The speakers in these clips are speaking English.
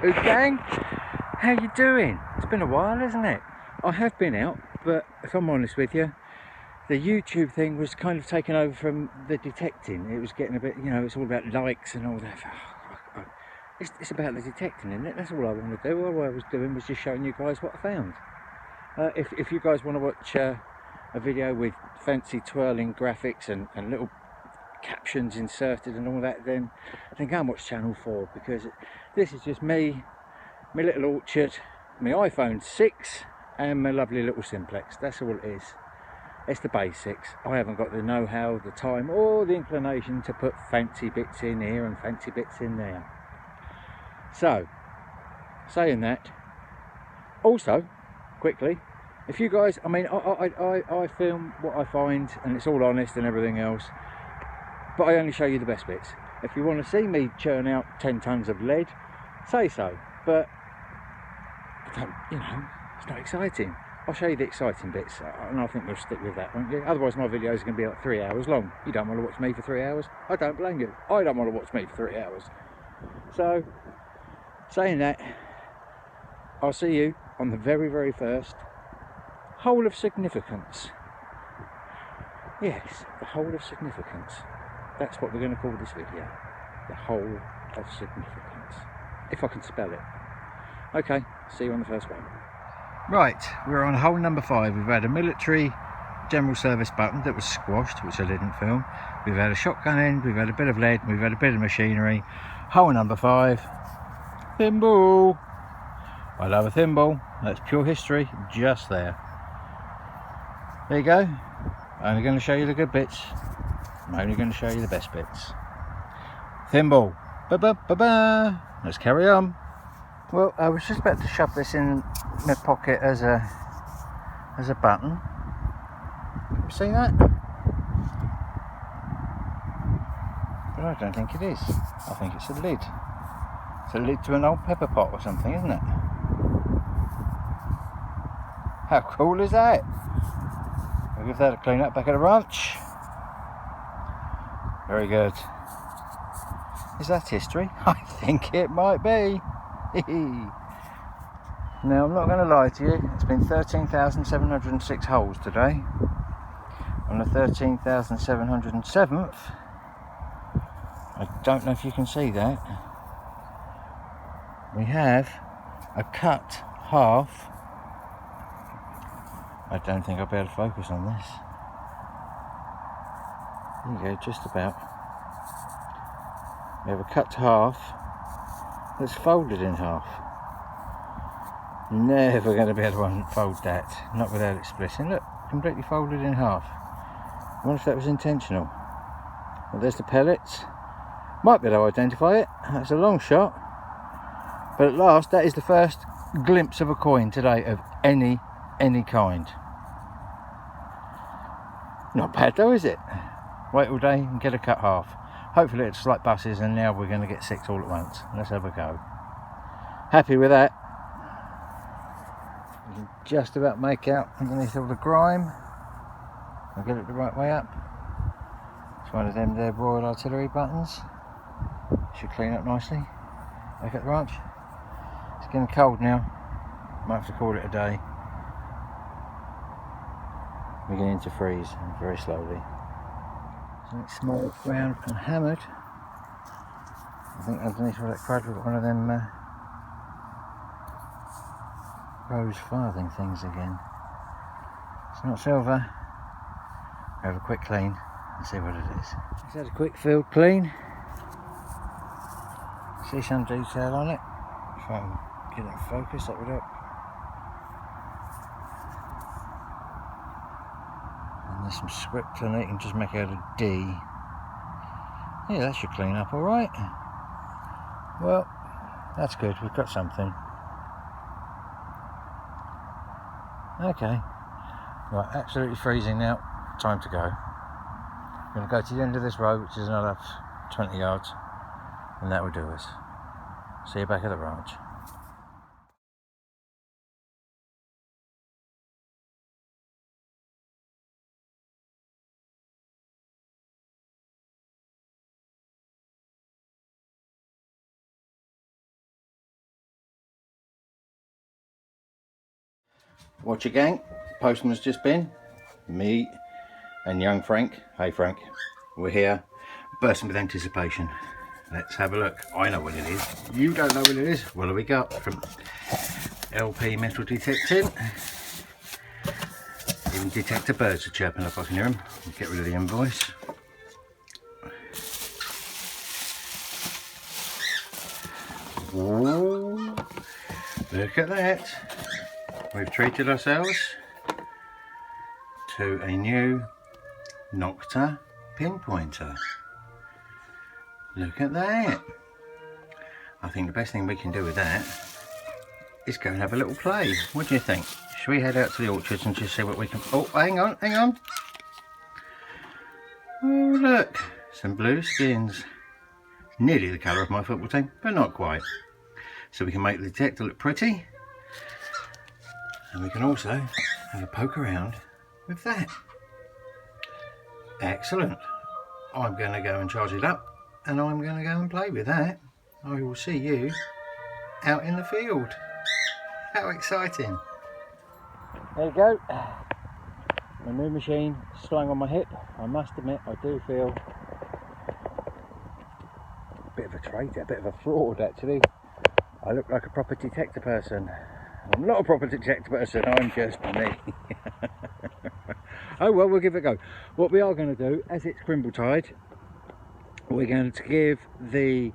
Hello gang, how you doing? It's been a while, hasn't it? I have been out, but if I'm honest with you, the YouTube thing was kind of taken over from the detecting. It was getting a bit, you know, it's all about likes and all that. It's about the detecting, isn't it? That's all I want to do. All I was doing was just showing you guys what I found. If you guys want to watch a video with fancy twirling graphics and little captions inserted and all that, then go and watch channel 4, because this is just me, my little orchard, my iPhone 6 and my lovely little simplex. That's all it is. It's the basics. I haven't got the know-how, the time or the inclination to put fancy bits in here and fancy bits in there. So saying that, also quickly, if you guys, I mean, I film what I find and it's all honest and everything else, but I only show you the best bits. If you want to see me churn out 10 tons of lead, say so, but I don't, you know, it's not exciting. I'll show you the exciting bits, and I think we'll stick with that, won't you? Otherwise my videos are going to be like 3 hours long. You don't want to watch me for 3 hours? I don't blame you. I don't want to watch me for 3 hours. So, saying that, I'll see you on the very, very first Hole of Significance. Yes, the Hole of Significance. That's what we're going to call this video. The Hole of Significance. If I can spell it. Okay, see you on the first one. Right, we're on hole number 5. We've had a military general service button that was squashed, which I didn't film. We've had a shotgun end, we've had a bit of lead, we've had a bit of machinery. Hole number 5. Thimble. I love a thimble. That's pure history, just there. There you go. I'm only going to show you the good bits. I'm only going to show you the best bits. Thimble. Ba-ba-ba-ba. Let's carry on. Well, I was just about to shove this in my pocket as a button. See that? But I don't think it is. I think it's a lid. It's a lid to an old pepper pot or something, isn't it? How cool is that? I'll give that a clean up back at the ranch. Very good. Is that history? I think it might be. Now, I'm not going to lie to you, it's been 13,706 holes today. On the 13,707th, I don't know if you can see that, we have a cut half. I don't think I'll be able to focus on this. There you go, just about. We have a cut half that's folded in half. Never going to be able to unfold that, not without it splitting. Look, completely folded in half. I wonder if that was intentional. Well, there's the pellets. Might be able to identify it. That's a long shot. But at last, that is the first glimpse of a coin today of any kind. Not bad though, is it? Wait all day and get a cut half. Hopefully it's like buses, and now we're going to get 6 all at once. Let's have a go. Happy with that. You can just about make out underneath all the grime. I'll get it the right way up. It's one of them there Royal Artillery buttons. Should clean up nicely. Back at the ranch. It's getting cold now. Might have to call it a day. We're beginning to freeze very slowly. Something small, round and hammered. I think underneath all that crud we've got one of them rose farthing things again. It's not silver. We'll have a quick clean and see what it is. Just had a quick field clean. See some detail on it. If I can get it in focus, that would help. And there's some script on it, you can just make out a D. Yeah, that should clean up alright. Well, that's good, we've got something. Okay, right, absolutely freezing now, time to go. I'm going to go to the end of this road, which is another 20 yards, and that will do us. See you back at the ranch. Watch your gang. Postman's just been. Me and young Frank. Hey Frank. We're here. Bursting with anticipation. Let's have a look. I know what it is. You don't know what it is. What have we got from LP Metal Detecting? Even detector birds are chirping up. I can hear them. Get rid of the invoice. Whoa. Look at that. We've treated ourselves to a new Nocta pinpointer. Look at that. I think the best thing we can do with that is go and have a little play. What do you think? Should we head out to the orchards and just see what we can... Oh, hang on, hang on. Oh, look. Some blue skins. Nearly the colour of my football team, but not quite. So we can make the detector look pretty. And we can also have a poke around with that. Excellent. I'm going to go and charge it up and I'm going to go and play with that. I will see you out in the field. How exciting. There you go. My new machine slung on my hip. I must admit I do feel a bit of a traitor, a bit of a fraud actually. I look like a proper detector person. I'm not a proper detector person, I'm just me. Oh well, we'll give it a go. What we are going to do, as it's Crimble-tide, we're going to give the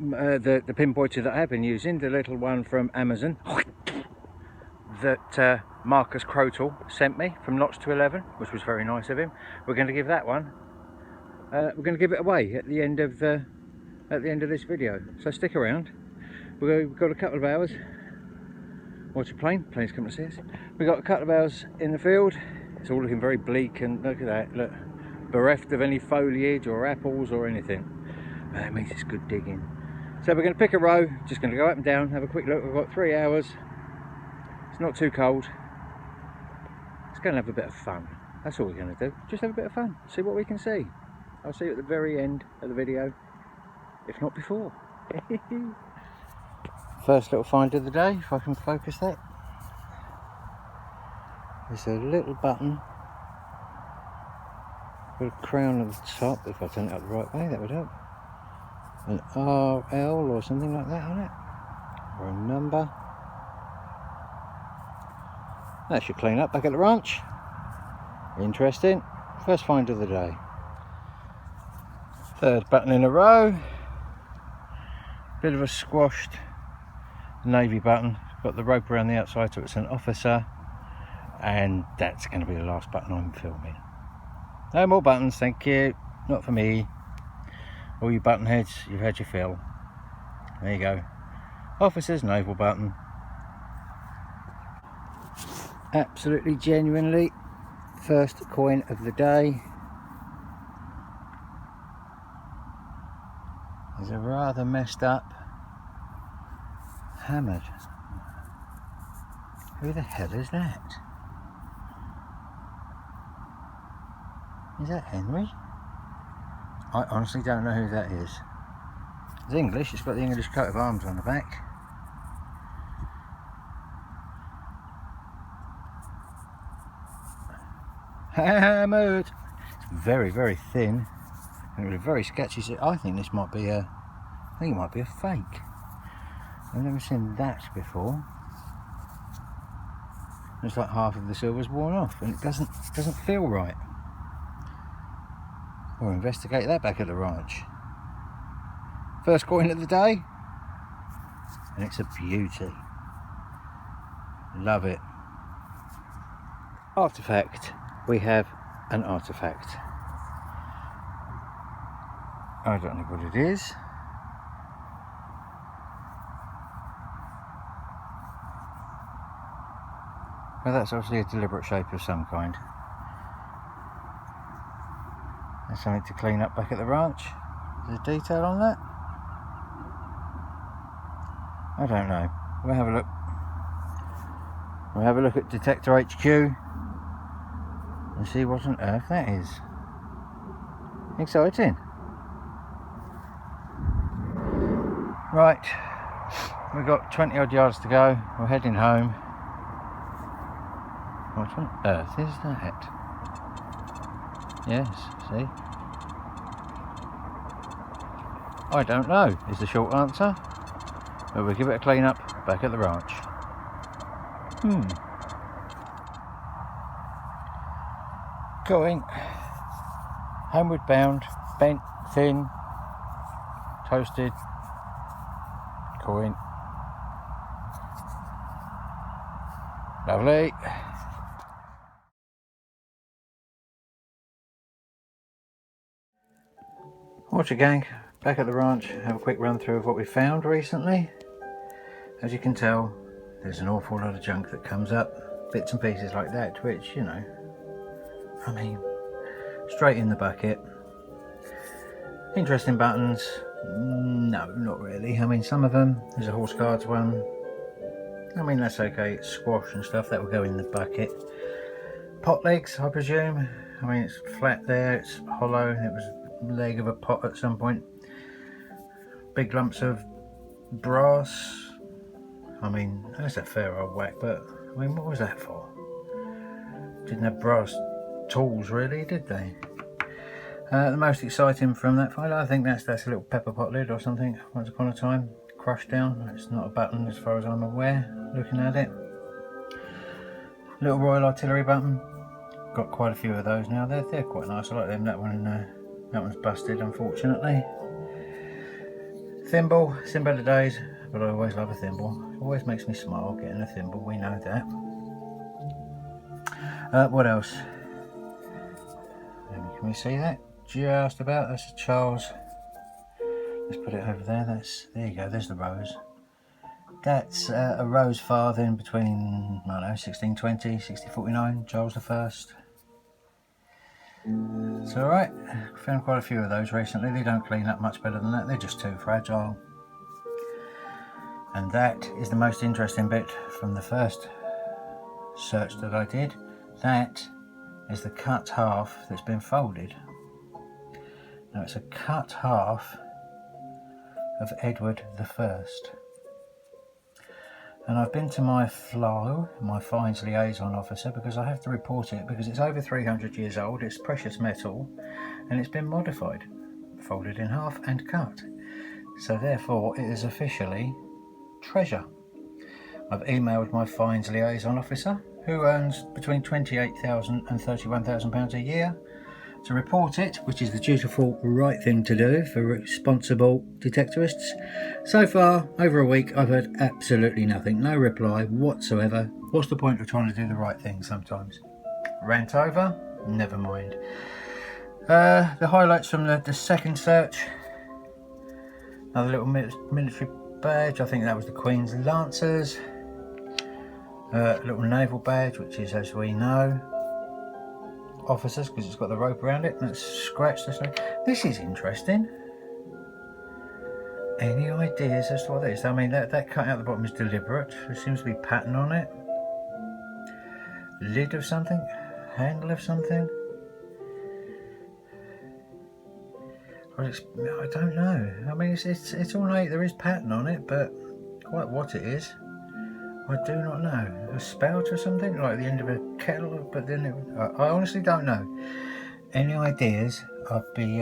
pinpointer that I've been using, the little one from Amazon, that Marcus Crotal sent me from Notch to 11, which was very nice of him. We're going to give that one. We're going to give it away at the end of this video. So stick around. We've got a couple of hours. Watch a plane. Plane's coming to see us. We've got a couple of hours in the field. It's all looking very bleak, and look at that. Look, bereft of any foliage or apples or anything. That means it's good digging. So we're going to pick a row. Just going to go up and down, have a quick look. We've got 3 hours. It's not too cold. Let's go and have a bit of fun. That's all we're going to do. Just have a bit of fun. See what we can see. I'll see you at the very end of the video, if not before. First little find of the day, if I can focus that. There's a little button with a crown at the top. If I turn it up the right way, that would help. An RL or something like that on it, or a number. That should clean up back at the ranch. Interesting. First find of the day. Third button in a row. Bit of a squashed navy button. Got the rope around the outside so it's an officer, and that's going to be the last button I'm filming. No more buttons, thank you. Not for me. All you button heads, you've had your fill. There you go. Officer's naval button. Absolutely genuinely first coin of the day. There's a rather messed up hammered. Who the hell is that? Is that Henry? I honestly don't know who that is. It's English, it's got the English coat of arms on the back. Hammered! It's very, very thin. And it was very sketchy. So I think this might be a... I think it might be a fake. I've never seen that before. It's like half of the silver's worn off, and it doesn't feel right. We'll investigate that back at the ranch. First coin of the day, and it's a beauty. Love it. Artifact. We have an artifact. I don't know what it is. Well, that's obviously a deliberate shape of some kind. There's something to clean up back at the ranch. There's a detail on that? I don't know. We'll have a look. We'll have a look at Detector HQ and see what on earth that is. Exciting. Right, we've got 20 odd yards to go. We're heading home. What on earth is that? Yes, see? I don't know, is the short answer. But we'll give it a clean up back at the ranch. Going homeward bound, bent, thin, toasted coin. Lovely. Watch a gang, back at the ranch, have a quick run through of what we found recently. As you can tell, there's an awful lot of junk that comes up, bits and pieces like that, which, you know, I mean, straight in the bucket. Interesting buttons? No, not really. I mean, some of them, there's a horse guards one. I mean, that's okay, it's squash and stuff, that will go in the bucket. Pot legs, I presume. I mean, it's flat there, it's hollow, it was a leg of a pot at some point. Big lumps of brass. I mean, that's a fair old whack, but I mean, what was that for? Didn't have brass tools really, did they? The most exciting from that find, I think that's a little pepper pot lid or something, once upon a time, crushed down. It's not a button as far as I'm aware, looking at it. Little Royal Artillery button, got quite a few of those now, they're quite nice, I like them. That one's busted, unfortunately. Thimble, seen better days, but I always love a thimble. It always makes me smile getting a thimble, we know that. What else? Can we see that? Just about. That's a Charles. Let's put it over there. There you go, there's the rose. That's a rose farthing between, I don't know, 1620, 1649, Charles I. It's alright. Found quite a few of those recently. They don't clean up much better than that. They're just too fragile. And that is the most interesting bit from the first search that I did. That is the cut half that's been folded. Now it's a cut half of Edward I. And I've been to my FLO, my Fines Liaison Officer, because I have to report it because it's over 300 years old, it's precious metal, and it's been modified, folded in half and cut. So therefore it is officially treasure. I've emailed my Fines Liaison Officer, who earns between £28,000 and £31,000 a year, to report it, which is the dutiful right thing to do for responsible detectorists. So far, over a week, I've heard absolutely nothing, no reply whatsoever. What's the point of trying to do the right thing sometimes? Rant over? Never mind. The highlights from the second search. Another little military badge, I think that was the Queen's Lancers. A little naval badge, which is, as we know, officers, because it's got the rope around it, and it's scratched. This is interesting. Any ideas as to what that is? I mean, that cut out the bottom is deliberate. There seems to be pattern on it. Lid of something? Handle of something? I don't know. I mean, it's all right. There is pattern on it, but quite what it is, I do not know. A spout or something, like the end of a kettle, but then I honestly don't know. Any ideas? I'd be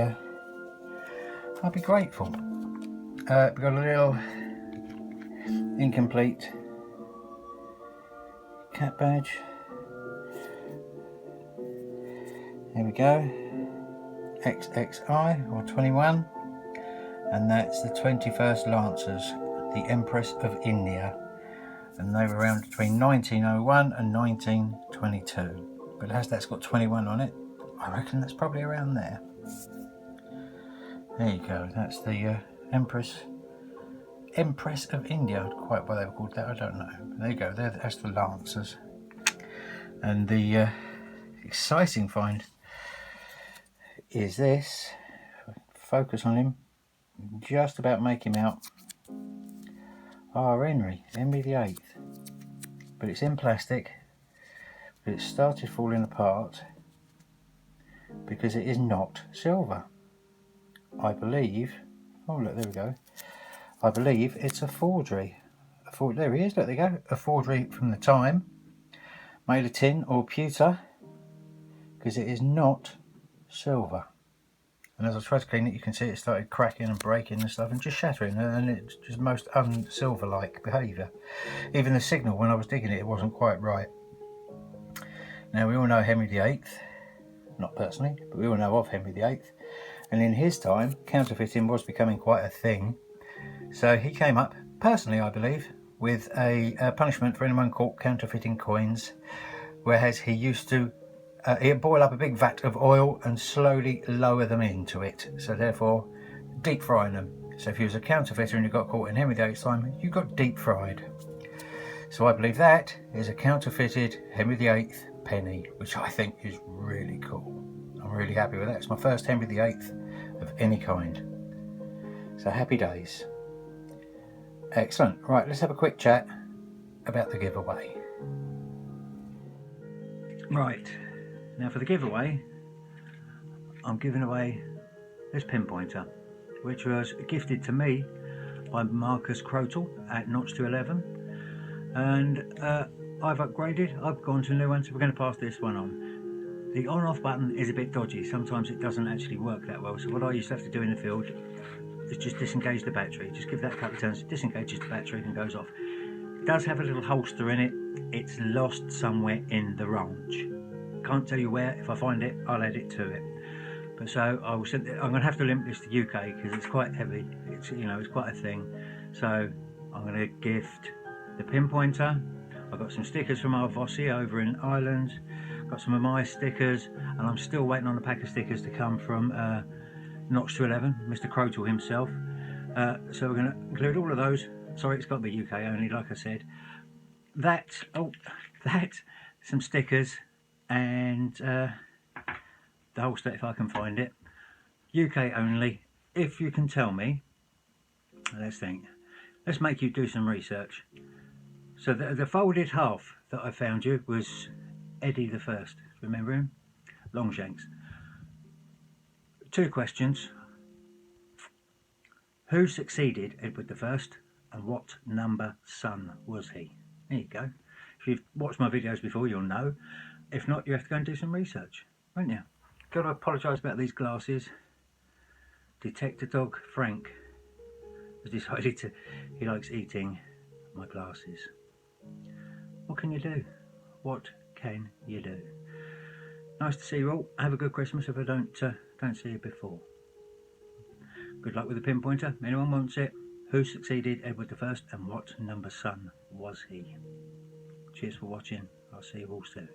grateful. We've got a little incomplete cat badge. There we go. XXI or 21, and that's the 21st Lancers, the Empress of India, and they were around between 1901 and 1922, but that's got 21 on it. I reckon that's probably around there. There you go, that's the Empress of India. Quite why they were called that, I don't know. There you go, that's the Lancers. And the exciting find is this. Focus on him, just about make him out. Henry VIII, but it's in plastic, but it started falling apart because it is not silver. I believe, oh look, there we go, I believe it's a forgery. There he is, look, there you go, a forgery from the time, made of tin or pewter, because it is not silver. And as I tried to clean it, you can see it started cracking and breaking and stuff and just shattering, and it's just most un-silver-like behaviour. Even the signal when I was digging it, it wasn't quite right. Now we all know Henry VIII, not personally, but we all know of Henry VIII, and in his time counterfeiting was becoming quite a thing. So he came up, personally I believe, with a punishment for anyone caught counterfeiting coins, whereas he used to he'd boil up a big vat of oil and slowly lower them into it, so therefore deep frying them. So if you was a counterfeiter and you got caught in Henry VIII's time, you got deep fried. So I believe that is a counterfeited Henry VIII penny, which I think is really cool. I'm really happy with that. It's my first Henry VIII of any kind. So happy days. Excellent. Right, let's have a quick chat about the giveaway. Right, now for the giveaway, I'm giving away this pinpointer, which was gifted to me by Marcus Crotel at Notch to 11, and I've upgraded. I've gone to a new one, so we're going to pass this one on. The on-off button is a bit dodgy. Sometimes it doesn't actually work that well, so what I used to have to do in the field is just disengage the battery. Just give that a couple of turns, disengages the battery and goes off. It does have a little holster in it. It's lost somewhere in the ranch. Can't tell you where. If I find it, I'll add it to it. But so I will send it. I'm going to have to limit this to UK because it's quite heavy. It's, you know, it's quite a thing. So I'm going to gift the pinpointer. I've got some stickers from our Vossi over in Ireland. Got some of my stickers, and I'm still waiting on a pack of stickers to come from Notch to 11, Mr. Crotel himself. So we're going to include all of those. Sorry, it's got to be UK only, like I said. That, some stickers, and the holster if I can find it. UK only. If you can tell me, let's think. Let's make you do some research. So the folded half that I found you was Eddie the First. Remember him? Longshanks. 2 questions. Who succeeded Edward the First, and what number son was he? There you go. If you've watched my videos before, you'll know. If not, you have to go and do some research, won't you? Got to apologise about these glasses. Detector dog Frank has decided he likes eating my glasses. What can you do? What can you do? Nice to see you all. Have a good Christmas if I don't see you before. Good luck with the pinpointer. Anyone wants it? Who succeeded Edward the First, and what number son was he? Cheers for watching. I'll see you all soon.